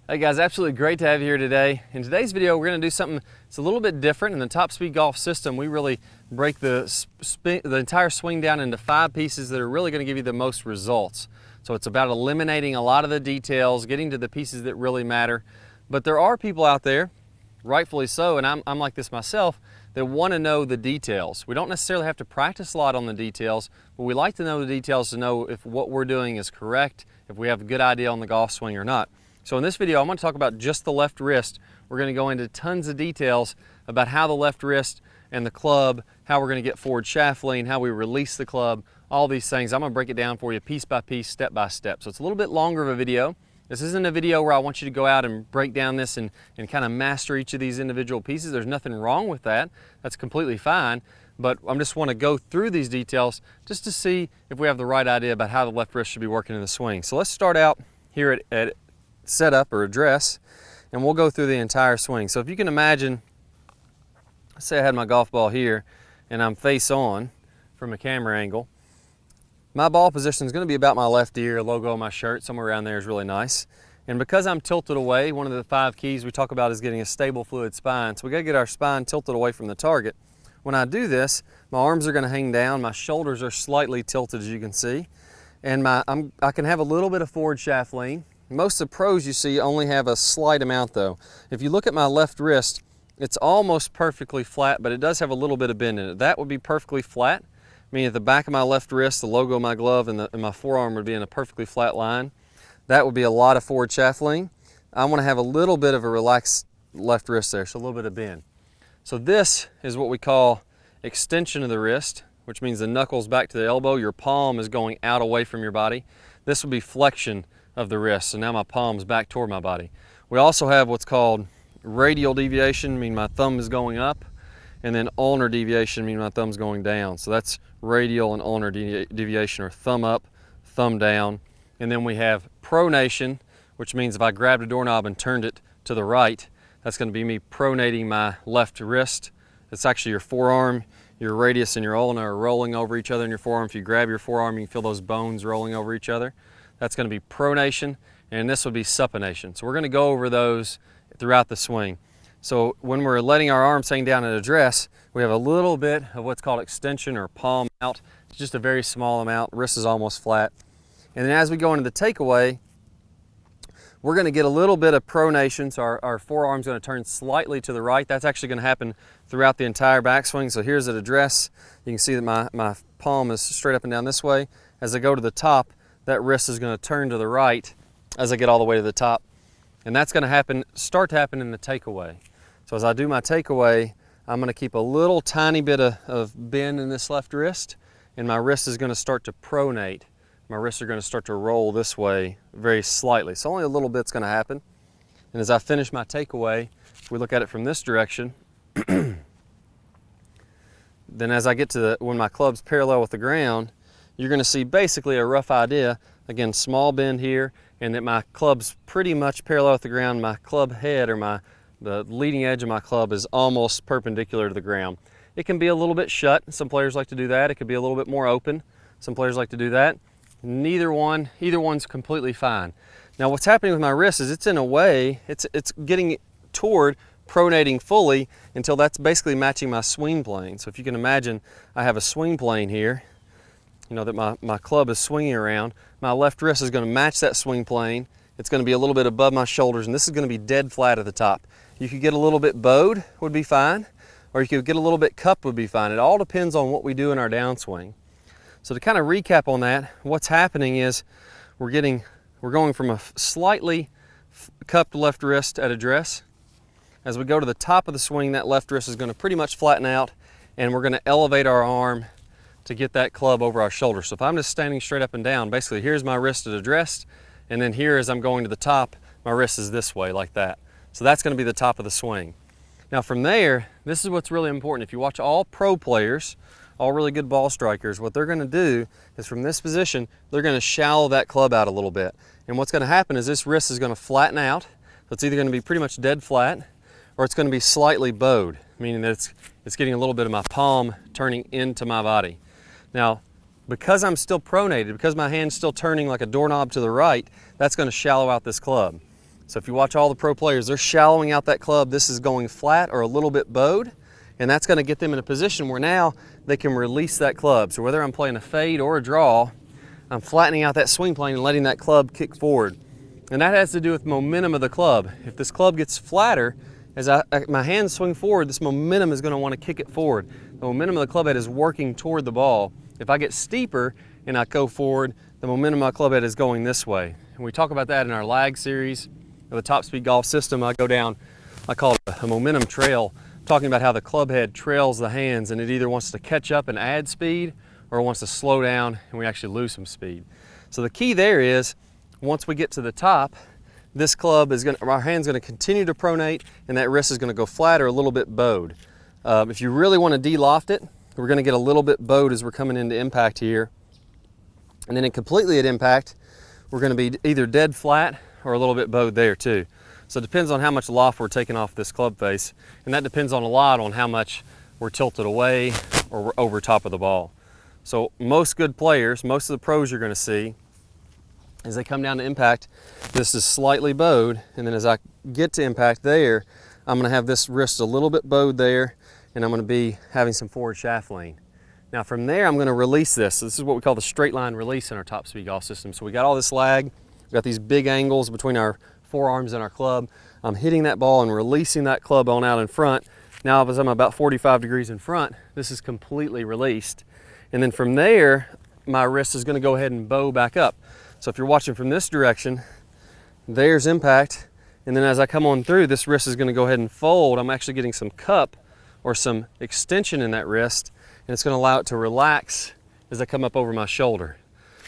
Hey guys, absolutely great to have you here today. In today's video, we're going to do something that's a little bit different. In the Top Speed Golf system, we really break the entire swing down into 5 pieces that are really going to give you the most results. So it's about eliminating a lot of the details, getting to the pieces that really matter. But there are people out there, rightfully so, and I'm like this myself, that want to know the details. We don't necessarily have to practice a lot on the details, but we like to know the details to know if what we're doing is correct, if we have a good idea on the golf swing or not. So in this video, I'm going to talk about just the left wrist. We're going to go into tons of details about how the left wrist and the club, how we're going to get forward shaft lean, how we release the club, all these things. I'm going to break it down for you piece by piece, step by step. So it's a little bit longer of a video. This isn't a video where I want you to go out and break down this and kind of master each of these individual pieces. There's nothing wrong with that. That's completely fine. But I just want to go through these details just to see if we have the right idea about how the left wrist should be working in the swing. So let's start out here at setup or address, and we'll go through the entire swing. So if you can imagine, let's say I had my golf ball here and I'm face on from a camera angle. My ball position is going to be about my left ear, logo on my shirt, somewhere around there is really nice. And because I'm tilted away, one of the 5 keys we talk about is getting a stable fluid spine. So we got to get our spine tilted away from the target. When I do this, my arms are going to hang down, my shoulders are slightly tilted as you can see, and I can have a little bit of forward shaft lean. Most of the pros you see only have a slight amount though. If you look at my left wrist, it's almost perfectly flat, but it does have a little bit of bend in it. That would be perfectly flat, meaning at the back of my left wrist, the logo of my glove and my forearm would be in a perfectly flat line. That would be a lot of forward shaft lean. I want to have a little bit of a relaxed left wrist there, so a little bit of bend. So this is what we call extension of the wrist, which means the knuckles back to the elbow, your palm is going out away from your body. This would be flexion of the wrist, so now my palm's back toward my body. We also have what's called radial deviation, meaning my thumb is going up, and then ulnar deviation, meaning my thumb's going down. So that's radial and ulnar deviation, or thumb up, thumb down. And then we have pronation, which means if I grabbed a doorknob and turned it to the right, that's going to be me pronating my left wrist. It's actually your forearm, your radius and your ulnar are rolling over each other in your forearm. If you grab your forearm, you can feel those bones rolling over each other. That's going to be pronation, and this would be supination. So we're going to go over those throughout the swing. So when we're letting our arms hang down at address, we have a little bit of what's called extension or palm out. It's just a very small amount. Wrist is almost flat. And then as we go into the takeaway, we're going to get a little bit of pronation. So our forearm's going to turn slightly to the right. That's actually going to happen throughout the entire backswing. So here's at address. You can see that my palm is straight up and down this way. As I go to the top, that wrist is going to turn to the right as I get all the way to the top. And that's going to start to happen in the takeaway. So as I do my takeaway, I'm going to keep a little tiny bit of bend in this left wrist, and my wrist is going to start to pronate. My wrists are going to start to roll this way very slightly. So only a little bit's going to happen. And as I finish my takeaway, if we look at it from this direction, then as I get to when my club's parallel with the ground, you're going to see basically a rough idea. Again, small bend here, and that my club's pretty much parallel with the ground. My club head, or the leading edge of my club, is almost perpendicular to the ground. It can be a little bit shut. Some players like to do that. It could be a little bit more open. Some players like to do that. Either one's completely fine. Now what's happening with my wrist is it's in a way, it's getting toward pronating fully until that's basically matching my swing plane. So if you can imagine, I have a swing plane here, you know, that my club is swinging around. My left wrist is going to match that swing plane. It's going to be a little bit above my shoulders, and this is going to be dead flat at the top. You could get a little bit bowed, would be fine, or you could get a little bit cupped, would be fine. It all depends on what we do in our downswing. So to kind of recap on that, what's happening is we're going from a slightly cupped left wrist at address. As we go to the top of the swing, that left wrist is going to pretty much flatten out, and we're going to elevate our arm to get that club over our shoulder. So if I'm just standing straight up and down, basically here's my wrist at address, and then here as I'm going to the top, my wrist is this way, like that. So that's going to be the top of the swing. Now from there, this is what's really important. If you watch all pro players, all really good ball strikers, what they're going to do is from this position, they're going to shallow that club out a little bit. And what's going to happen is this wrist is going to flatten out. So it's either going to be pretty much dead flat, or it's going to be slightly bowed, meaning that it's getting a little bit of my palm turning into my body. Now, because I'm still pronated, because my hand's still turning like a doorknob to the right, that's going to shallow out this club. So if you watch all the pro players, they're shallowing out that club. This is going flat or a little bit bowed, and that's going to get them in a position where now they can release that club. So whether I'm playing a fade or a draw, I'm flattening out that swing plane and letting that club kick forward. And that has to do with momentum of the club. If this club gets flatter, as my hands swing forward, this momentum is going to want to kick it forward. The momentum of the club head is working toward the ball. If I get steeper and I go forward, the momentum of my club head is going this way. And we talk about that in our lag series of the Top Speed Golf system. I go down, I call it a momentum trail, talking about how the club head trails the hands, and it either wants to catch up and add speed or it wants to slow down and we actually lose some speed. So the key there is, once we get to the top, this club is going to, our hand's going to continue to pronate, and that wrist is going to go flat or a little bit bowed. If you really want to de-loft it, we're going to get a little bit bowed as we're coming into impact here. And then completely at impact, we're going to be either dead flat or a little bit bowed there too. So it depends on how much loft we're taking off this club face, and that depends on a lot on how much we're tilted away or we're over top of the ball. So most good players, most of the pros you're going to see, as they come down to impact, this is slightly bowed, and then as I get to impact there, I'm going to have this wrist a little bit bowed there, and I'm going to be having some forward shaft lean. Now from there, I'm going to release this. So this is what we call the straight line release in our Top Speed Golf system. So we got all this lag, we got these big angles between our forearms and our club. I'm hitting that ball and releasing that club on out in front. Now as I'm about 45 degrees in front, this is completely released. And then from there, my wrist is going to go ahead and bow back up. So if you're watching from this direction, there's impact, and then as I come on through, this wrist is going to go ahead and fold. I'm actually getting some cup or some extension in that wrist, and it's going to allow it to relax as I come up over my shoulder.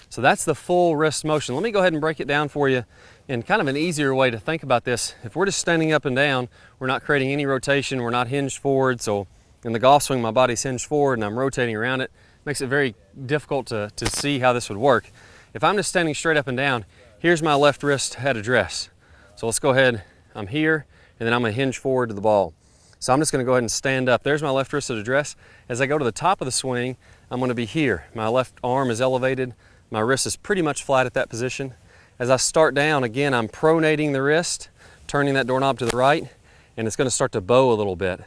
So that's the full wrist motion. Let me go ahead and break it down for you in kind of an easier way to think about this. If we're just standing up and down, we're not creating any rotation, we're not hinged forward. So in the golf swing, my body's hinged forward and I'm rotating around it. Makes it very difficult to see how this would work. If I'm just standing straight up and down, here's my left wrist at address. So let's go ahead, I'm here, and then I'm gonna hinge forward to the ball. So I'm just gonna go ahead and stand up. There's my left wrist at address. As I go to the top of the swing, I'm gonna be here. My left arm is elevated. My wrist is pretty much flat at that position. As I start down, again, I'm pronating the wrist, turning that doorknob to the right, and it's gonna start to bow a little bit.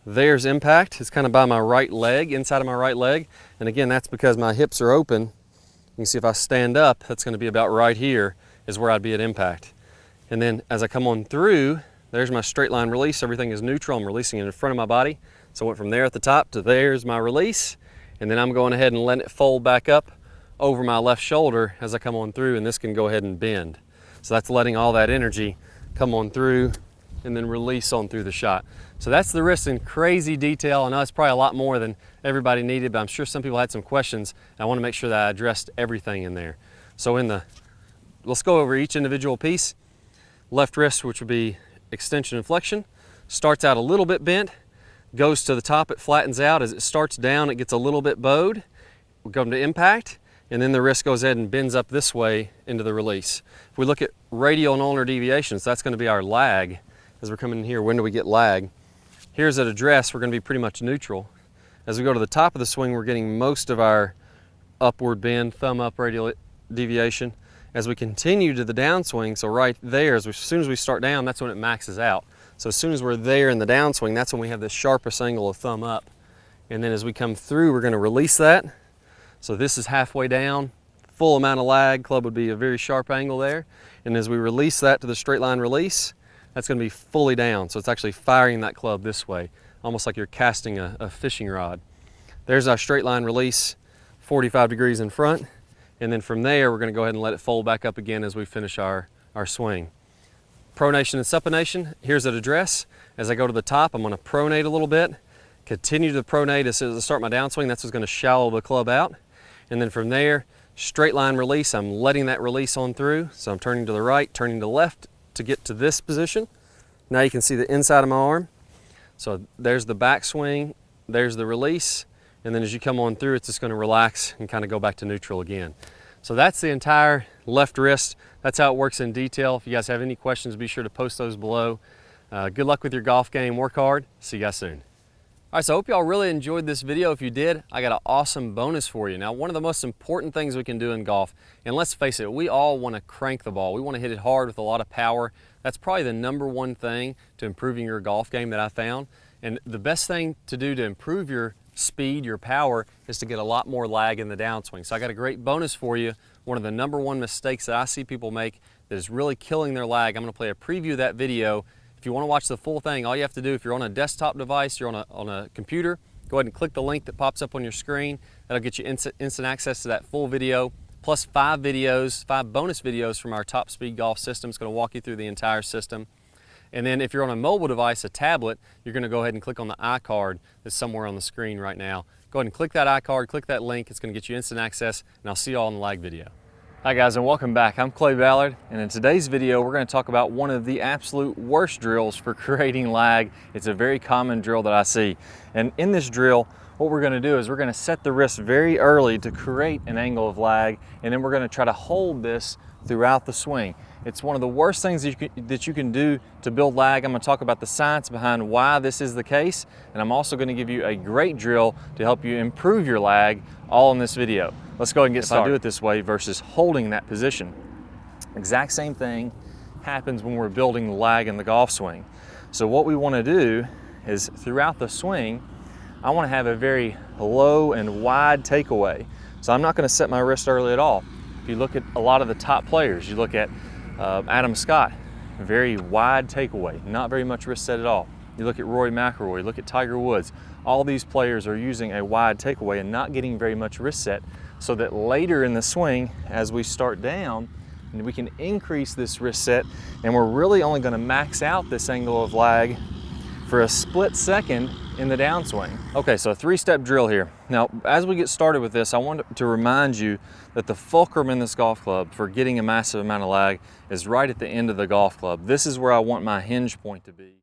There's impact. It's kind of by my right leg, inside of my right leg. And again, that's because my hips are open. You can see if I stand up, that's going to be about right here is where I'd be at impact. And then as I come on through, there's my straight line release. Everything is neutral. I'm releasing it in front of my body. So I went from there at the top to there's my release. And then I'm going ahead and letting it fold back up over my left shoulder as I come on through, and this can go ahead and bend. So that's letting all that energy come on through and then release on through the shot. So that's the wrist in crazy detail. I know it's probably a lot more than everybody needed, but I'm sure some people had some questions. I want to make sure that I addressed everything in there. So let's go over each individual piece. Left wrist, which would be extension and flexion, starts out a little bit bent, goes to the top, it flattens out. As it starts down, it gets a little bit bowed. We'll go to impact, and then the wrist goes ahead and bends up this way into the release. If we look at radial and ulnar deviations, that's going to be our lag. As we're coming in here, when do we get lag? Here's at address, we're going to be pretty much neutral. As we go to the top of the swing, we're getting most of our upward bend, thumb up radial deviation. As we continue to the downswing, so right there, as soon as we start down, that's when it maxes out. So as soon as we're there in the downswing, that's when we have the sharpest angle of thumb up. And then as we come through, we're going to release that. So this is halfway down, full amount of lag, club would be a very sharp angle there. And as we release that to the straight line release, that's going to be fully down. So it's actually firing that club this way, almost like you're casting a fishing rod. There's our straight line release, 45 degrees in front. And then from there, we're going to go ahead and let it fold back up again as we finish our swing. Pronation and supination, here's at address. As I go to the top, I'm going to pronate a little bit, continue to pronate as soon as I start my downswing. That's what's going to shallow the club out. And then from there, straight line release, I'm letting that release on through. So I'm turning to the right, turning to the left to get to this position. Now you can see the inside of my arm. So there's the backswing, there's the release, and then as you come on through, it's just going to relax and kind of go back to neutral again. So that's the entire left wrist. That's how it works in detail. If you guys have any questions, be sure to post those below. Good luck with your golf game. Work hard. See you guys soon. All right, so I hope y'all really enjoyed this video. If you did, I got an awesome bonus for you. Now, one of the most important things we can do in golf, and let's face it, we all want to crank the ball. We want to hit it hard with a lot of power. That's probably the #1 thing to improving your golf game that I found. And the best thing to do to improve your speed, your power, is to get a lot more lag in the downswing. So I got a great bonus for you. One of the #1 mistakes that I see people make that is really killing their lag. I'm going to play a preview of that video. If you want to watch the full thing, all you have to do, if you're on a desktop device, you're on a computer, go ahead and click the link that pops up on your screen. That'll get you instant access to that full video, plus 5 bonus videos from our Top Speed Golf system. It's going to walk you through the entire system. And then if you're on a mobile device, a tablet, you're going to go ahead and click on the iCard that's somewhere on the screen right now. Go ahead and click that iCard, click that link. It's going to get you instant access, and I'll see you all in the lag video. Hi guys, and welcome back. I'm Clay Ballard, and in today's video we're going to talk about one of the absolute worst drills for creating lag. It's a very common drill that I see. And in this drill, what we're going to do is we're going to set the wrist very early to create an angle of lag, and then we're going to try to hold this throughout the swing. It's one of the worst things that you can do to build lag. I'm going to talk about the science behind why this is the case, and I'm also going to give you a great drill to help you improve your lag, all in this video. Let's go ahead and get started. If I do it this way versus holding that position, exact same thing happens when we're building the lag in the golf swing. So what we want to do is throughout the swing, I want to have a very low and wide takeaway. So I'm not going to set my wrist early at all. If you look at a lot of the top players, you look at Adam Scott, very wide takeaway, not very much wrist set at all. You look at Rory McIlroy, look at Tiger Woods. All these players are using a wide takeaway and not getting very much wrist set, so that later in the swing, as we start down, we can increase this wrist set, and we're really only going to max out this angle of lag for a split second in the downswing. Okay, so a 3-step drill here. Now, as we get started with this, I want to remind you that the fulcrum in this golf club for getting a massive amount of lag is right at the end of the golf club. This is where I want my hinge point to be.